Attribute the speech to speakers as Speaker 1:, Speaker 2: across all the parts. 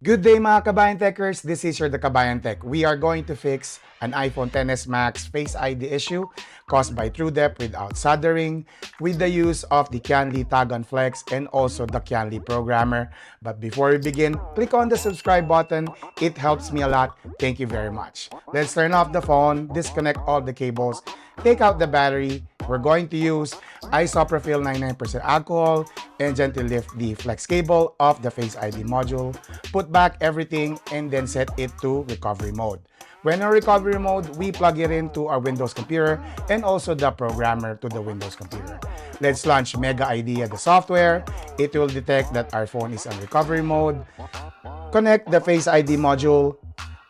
Speaker 1: Good day mga Kabayan Techers, this is your The Kabayan Tech. We are going to fix an iPhone XS Max Face ID issue caused by TrueDepth without soldering with the use of the Qianli Tag on Flex and also the Qianli Programmer. But before we begin, click on the subscribe button. It helps me a lot. Thank you very much. Let's turn off the phone, disconnect all the cables, take out the battery. We're going to use isopropyl 99% alcohol and gently lift the flex cable of the Face ID module. Put back everything and then set it to recovery mode. When in recovery mode, we plug it into our Windows computer and also the programmer to the Windows computer. Let's launch Mega IDEA, the software. It will detect that our phone is in recovery mode. Connect the Face ID module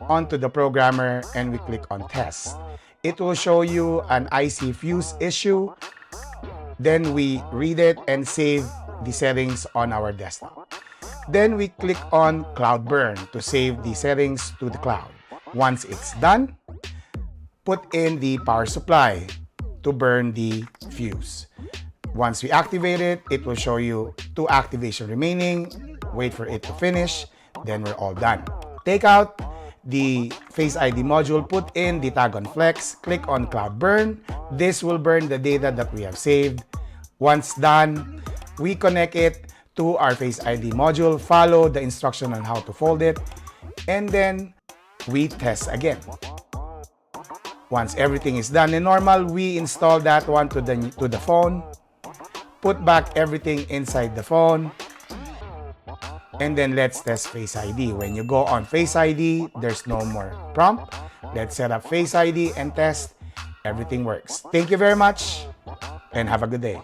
Speaker 1: onto the programmer and we click on Test. It will show you an IC fuse issue. Then we read it and save the settings on our desktop. Then we click on Cloud Burn to save the settings to the cloud. Once it's done, put in the power supply to burn the fuse. Once we activate it, it will show you 2 activation remaining. Wait for it to finish, then we're all done. Take out the Face ID module, put in the tag on flex, click on Cloud Burn. This will burn the data that we have saved. Once done, we connect it to our Face ID module, follow the instruction on how to fold it, and then we test again. Once everything is done and normal, we install that one to the phone, put back everything inside the phone, and then let's test Face ID. When you go on Face ID, there's no more prompt. Let's set up Face ID and test. Everything works. Thank you very much and have a good day.